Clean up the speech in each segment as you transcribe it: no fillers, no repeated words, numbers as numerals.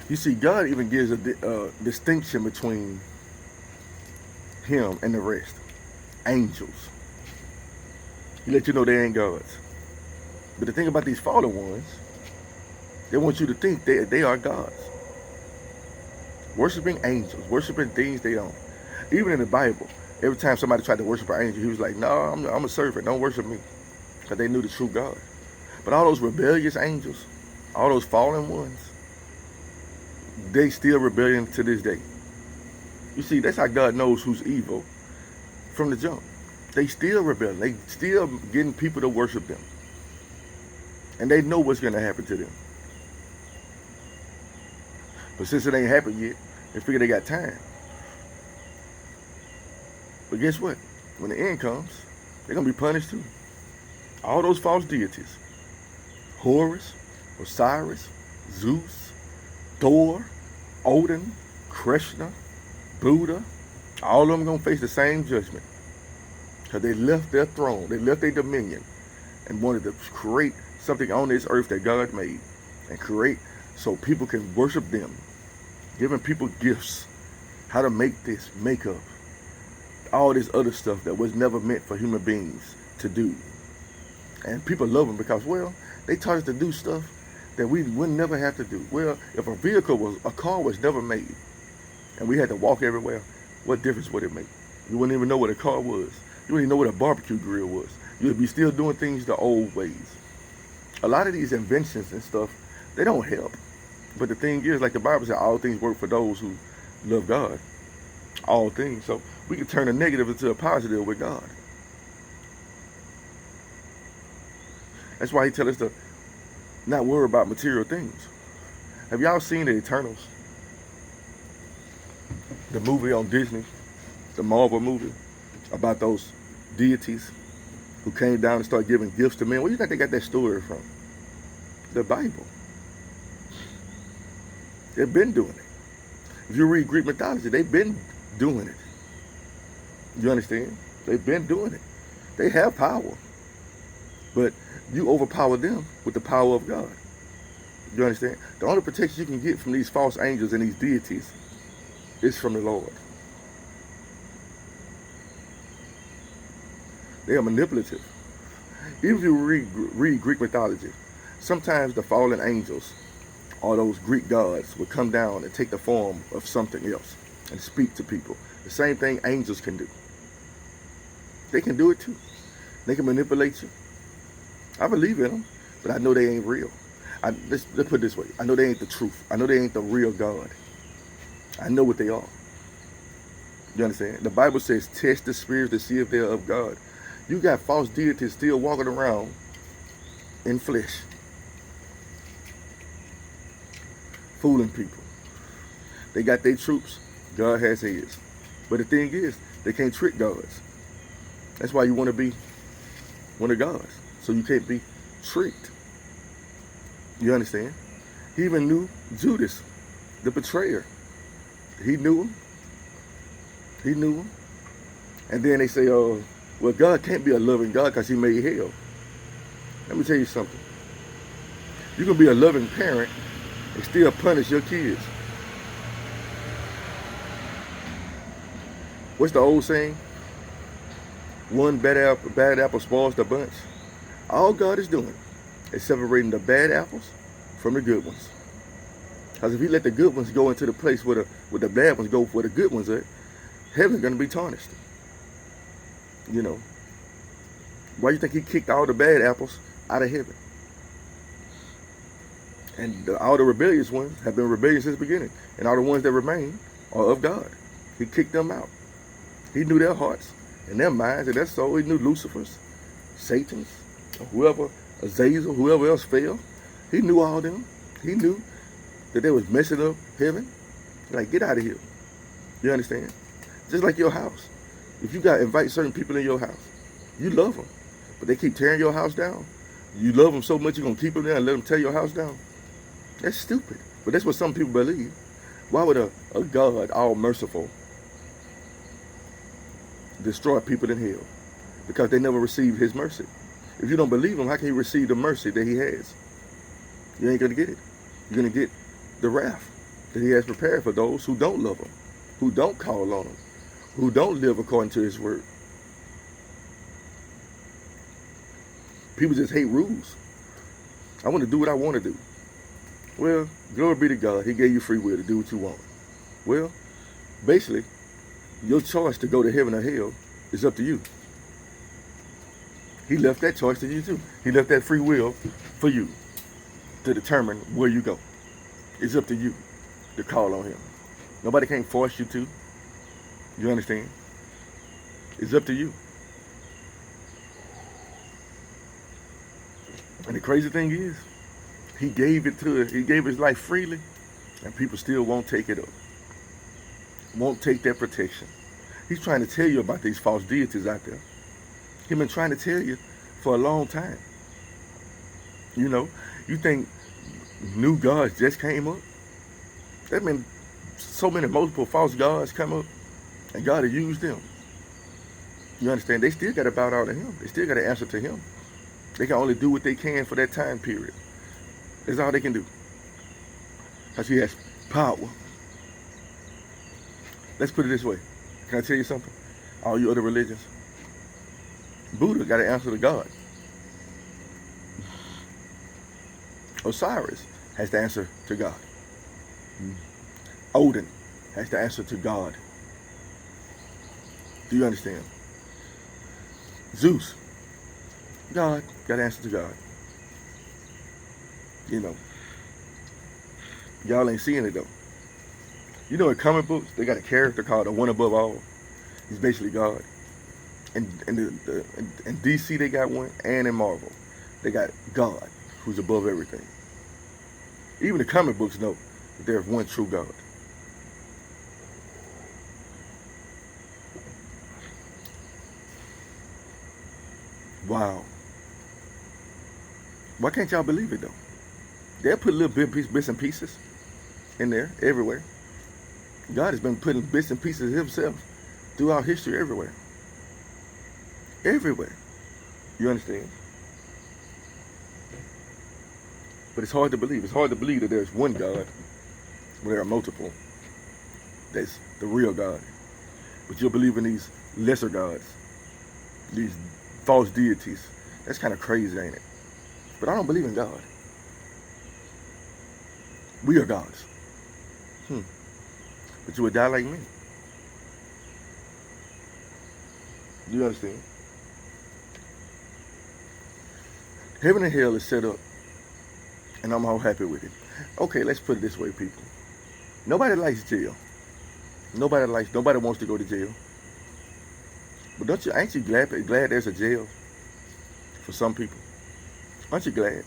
You see, God even gives a distinction between him and the rest. Angels. He let you know they ain't gods. But the thing about these fallen ones, they want you to think they are gods. Worshiping angels, worshiping things they don't. Even in the Bible, every time somebody tried to worship an angel, he was like, no, I'm a servant. Don't worship me. Because they knew the true God. But all those rebellious angels, all those fallen ones, they still rebellion to this day. You see, that's how God knows who's evil from the jump. They still rebelling. They still getting people to worship them. And they know what's going to happen to them. But since it ain't happened yet, they figure they got time. But guess what? When the end comes, they're going to be punished too. All those false deities, Horus, Osiris, Zeus, Thor, Odin, Krishna, Buddha, all of them going to face the same judgment. Because they left their throne, they left their dominion, and wanted to create something on this earth that God made. And create so people can worship them. Giving people gifts. How to make this, makeup. All this other stuff that was never meant for human beings to do. And people love them because, well, they taught us to do stuff that we would never have to do. Well, if a car was never made, and we had to walk everywhere, what difference would it make? You wouldn't even know what a car was. You wouldn't even know what a barbecue grill was. You would be still doing things the old ways. A lot of these inventions and stuff, they don't help. But the thing is, like the Bible says, all things work for those who love God. All things. So we can turn a negative into a positive with God. That's why he tells us to not worry about material things. Have y'all seen the Eternals? The movie on Disney, the Marvel movie, about those deities who came down and started giving gifts to men. Where do you think they got that story from? The Bible. They've been doing it. If you read Greek mythology, they've been doing it. You understand? They've been doing it. They have power. But you overpower them with the power of God. You understand? The only protection you can get from these false angels and these deities is from the Lord. They are manipulative. Even if you read Greek mythology, sometimes the fallen angels or those Greek gods would come down and take the form of something else and speak to people. The same thing angels can do. They can do it too. They can manipulate you. I believe in them, but I know they ain't real. Let's put it this way. I know they ain't the truth. I know they ain't the real God. I know what they are. You understand? The Bible says, test the spirits to see if they're of God. You got false deities still walking around in flesh, fooling people. They got their troops. God has his. But the thing is, they can't trick gods. That's why you want to be one of God's. So you can't be tricked. You understand? He even knew Judas, the betrayer. He knew him. He knew him. And then they say, oh, well, God can't be a loving God because he made hell. Let me tell you something. You can be a loving parent and still punish your kids. What's the old saying? One bad apple spoils the bunch. All God is doing is separating the bad apples from the good ones. Because if he let the good ones go into the place where the bad ones go, where the good ones are, heaven's going to be tarnished. You know. Why do you think he kicked all the bad apples out of heaven? And all the rebellious ones have been rebellious since the beginning. And all the ones that remain are of God. He kicked them out. He knew their hearts and their minds and their soul. He knew Lucifer's, Satan's, whoever, Azazel, whoever else fell. He knew all them. He knew that they was messing up heaven. Like, get out of here. You understand? Just like your house. If you got to invite certain people in your house, you love them, but they keep tearing your house down. You love them so much you're going to keep them there and let them tear your house down. That's stupid. But that's what some people believe. Why would a God all merciful destroy people in hell? Because they never received his mercy. If you don't believe him, how can you receive the mercy that he has? You ain't going to get it. You're going to get the wrath. that he has prepared for those who don't love him, who don't call on him, who don't live according to his word. People just hate rules. I want to do what I want to do. Well, glory be to God. He gave you free will to do what you want. Well, basically, your choice to go to heaven or hell is up to you. He left that choice to you too. He left that free will for you to determine where you go. It's up to you to call on him. Nobody can force you to. You understand? It's up to you. And the crazy thing is, he gave his life freely, and people still won't take it up. Won't take that protection. He's trying to tell you about these false deities out there. He's been trying to tell you for a long time. You know, you think new gods just came up? There have been so many multiple false gods come up, and God has used them. You understand? They still got to bow down to him. They still got to answer to him. They can only do what they can for that time period. That's all they can do. Because he has power. Let's put it this way. Can I tell you something? All you other religions, Buddha got to answer to God. Osiris has to answer to God. Odin has to answer to God. Do you understand? Zeus, God got to answer to God. You know, y'all ain't seeing it though. You know, in comic books, they got a character called the One Above All. He's basically God. And in DC, they got one, and in Marvel, they got God, who's above everything. Even the comic books know that there's one true God. Wow. Why can't y'all believe it though? They'll put little bits and pieces in there, everywhere. God has been putting bits and pieces himself throughout history everywhere. Everywhere. You understand? But it's hard to believe. It's hard to believe that there's one God when there are multiple. That's the real God. But you'll believe in these lesser gods, these false deities. That's kind of crazy, ain't it? But I don't believe in God. We are gods. But you would die like me. Do you understand? Heaven and hell is set up, and I'm all happy with it. Okay, let's put it this way, people. Nobody likes jail. Nobody wants to go to jail. But ain't you glad there's a jail for some people? Aren't you glad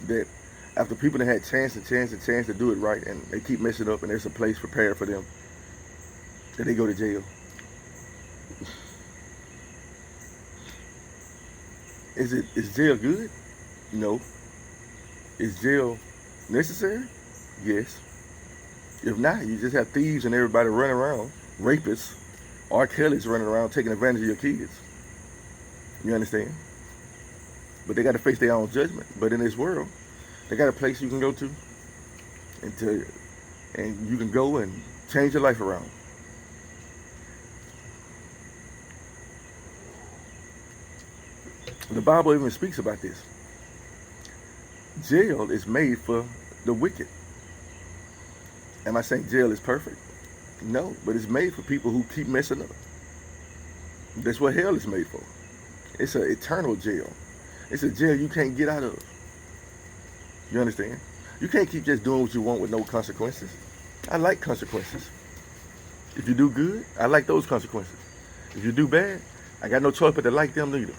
that after people that had chance to do it right, and they keep messing up, and there's a place prepared for them, that they go to jail? Is jail good? No. Is jail necessary? Yes. If not, you just have thieves and everybody running around, rapists, R. Kelly's running around taking advantage of your kids. You understand? But they got to face their own judgment. But in this world, they got a place you can go to, and you can go and change your life around. The Bible even speaks about this. Jail is made for the wicked. Am I saying jail is perfect? No, but it's made for people who keep messing up. That's what hell is made for. It's an eternal jail. It's a jail you can't get out of. You understand? You can't keep just doing what you want with no consequences. I like consequences. If you do good, I like those consequences. If you do bad, I got no choice but to like them neither.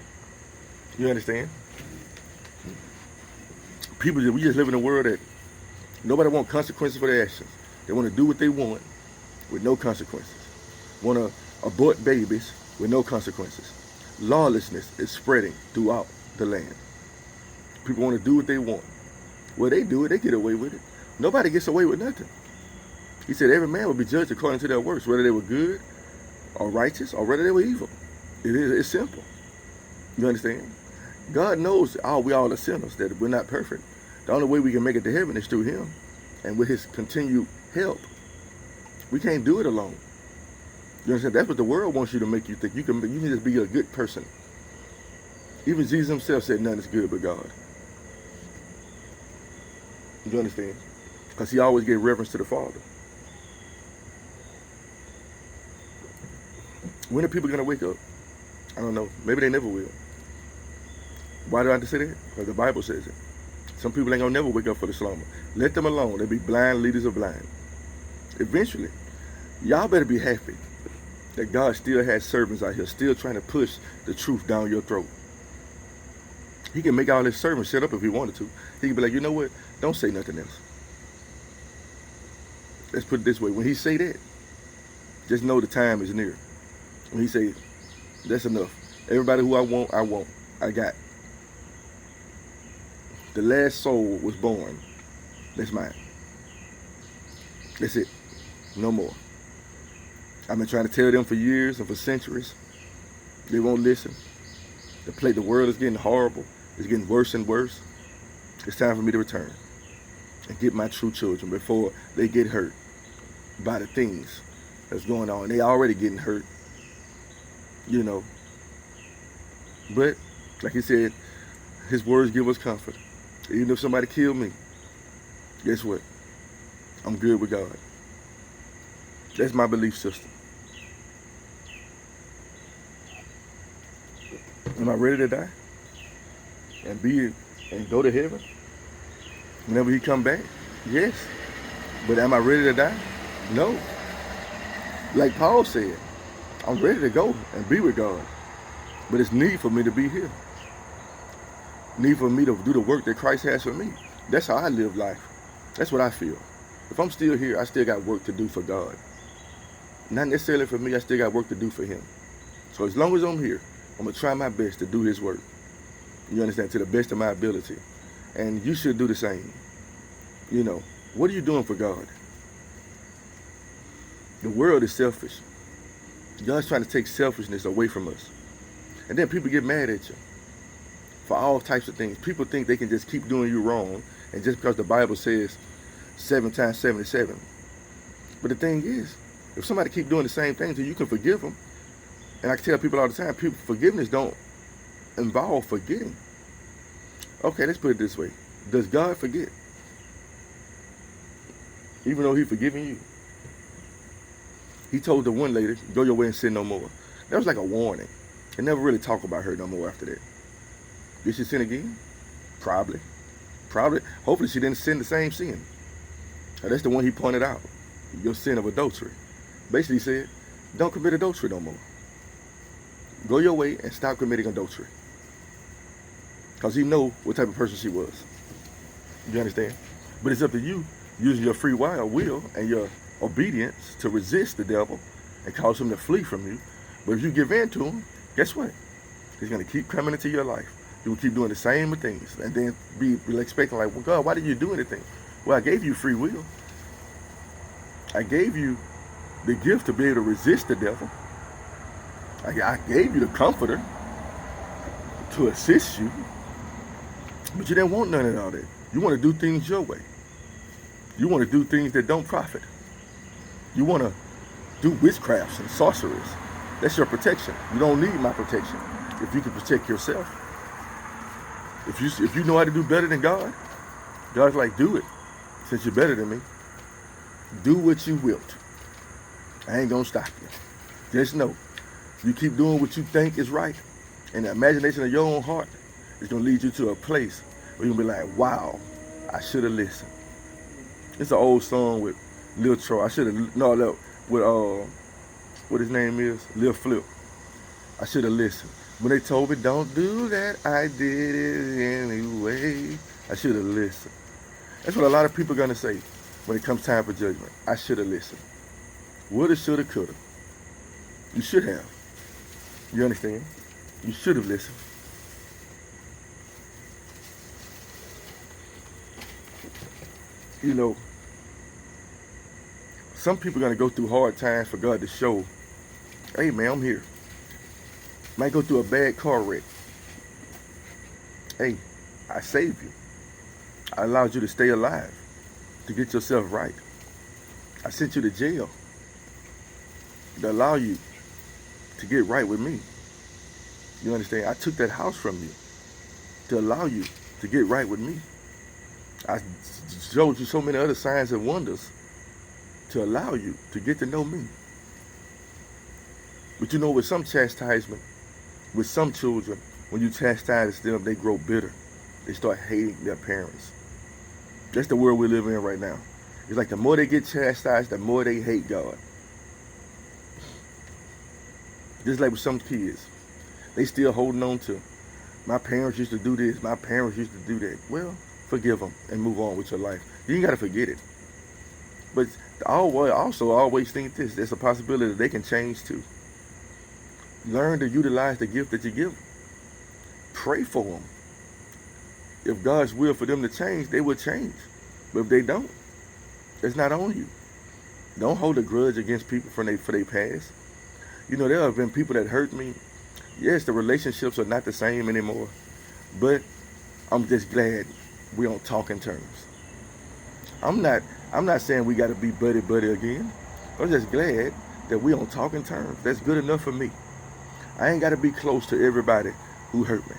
You understand? We just live in a world that nobody wants consequences for their actions. They want to do what they want with no consequences. Want to abort babies with no consequences. Lawlessness is spreading throughout the land. People want to do what they want. Well, they do it, they get away with it. Nobody gets away with nothing. He said every man will be judged according to their works, whether they were good or righteous or whether they were evil. It's simple. You understand? God knows we all are sinners, that we're not perfect. The only way we can make it to heaven is through him. and with his continued help. We can't do it alone. You understand? That's what the world wants you to make you think. You can just be a good person. Even Jesus himself said nothing is good but God. You understand? Because he always gave reverence to the Father. When are people going to wake up? I don't know. Maybe they never will. Why do I have to say that? Because the Bible says it. Some people ain't going to never wake up for the slumber. Let them alone. They'll be blind leaders of blind. Eventually, y'all better be happy that God still has servants out here still trying to push the truth down your throat. He can make all his servants shut up if he wanted to. He can be like, you know what? Don't say nothing else. Let's put it this way. When he say that, just know the time is near. When he say, that's enough. Everybody who I want. I got. The last soul was born. That's mine. That's it. No more. I've been trying to tell them for years and for centuries. They won't listen. The world is getting horrible. It's getting worse and worse. It's time for me to return and get my true children before they get hurt by the things that's going on. They already getting hurt, you know. But, like he said, his words give us comfort. Even if somebody killed me, guess what? I'm good with God. That's my belief system. Am I ready to die? And go to heaven? Whenever he come back? Yes. But am I ready to die? No. Like Paul said, I'm ready to go and be with God. But it's need for me to be here. Need for me to do the work that Christ has for me. That's how I live life. That's what I feel. If I'm still here, I still got work to do for God. Not necessarily for me, I still got work to do for him. So as long as I'm here, I'm going to try my best to do his work. You understand? To the best of my ability. And you should do the same. You know, what are you doing for God? The world is selfish. God's trying to take selfishness away from us. And then people get mad at you for all types of things. People think they can just keep doing you wrong, and just because the Bible says 7 times 77. But the thing is, if somebody keep doing the same thing to you, you can forgive them. And I tell people all the time, forgiveness don't involve forgetting. Okay, let's put it this way. Does God forget? Even though he's forgiving you. He told the one lady, go your way and sin no more. That was like a warning. They never really talk about her no more after that. Did she sin again? Probably. Hopefully she didn't sin the same sin. Now, that's the one he pointed out. Your sin of adultery. Basically he said, don't commit adultery no more. Go your way and stop committing adultery. Because he know what type of person she was. You understand? But it's up to you, using your free will and your obedience to resist the devil and cause him to flee from you. But if you give in to him, guess what? He's going to keep coming into your life. You will keep doing the same things and then be expecting like, well, God, why did you do anything? Well, I gave you free will. I gave you the gift to be able to resist the devil. I gave you the comforter to assist you. But you didn't want none of all that. You want to do things your way. You want to do things that don't profit. You want to do witchcrafts and sorceries. That's your protection. You don't need my protection if you can protect yourself. If you know how to do better than God, God's like, do it. Since you're better than me, do what you wilt. I ain't going to stop you. Just know, you keep doing what you think is right, and the imagination of your own heart is going to lead you to a place where you're going to be like, wow, I should have listened. It's an old song with Lil Troy. With what his name is? Lil Flip. I should have listened. When they told me don't do that, I did it anyway. I should have listened. That's what a lot of people are going to say when it comes time for judgment. I should have listened. Woulda, shoulda, coulda. You should have. You understand? You should have listened. You know, some people are going to go through hard times for God to show, hey man, I'm here. Might go through a bad car wreck. Hey, I saved you. I allowed you to stay alive. to get yourself right. I sent you to jail to allow you to get right with me. You understand? I took that house from you to allow you to get right with me. I showed you so many other signs and wonders to allow you to get to know me. But you know, with some chastisement, with some children, when you chastise them, they grow bitter. They start hating their parents. That's the world we live in right now. It's like the more they get chastised, the more they hate God. Just like with some kids, they still holding on to, my parents used to do this, my parents used to do that. Well, forgive them and move on with your life. You ain't got to forget it. But also always think this, there's a possibility that they can change too. Learn to utilize the gift that you give them. Pray for them. If God's will for them to change, they will change. But if they don't, it's not on you. Don't hold a grudge against people for their past. You know, there have been people that hurt me. Yes, the relationships are not the same anymore, but I'm just glad we on talking terms. I'm not saying we got to be buddy again. I'm just glad that we on talking terms. That's good enough for me. I ain't got to be close to everybody who hurt me.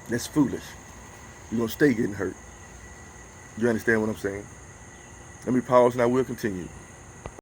That's foolish. You're going to stay getting hurt. You understand what I'm saying? Let me pause and I will continue.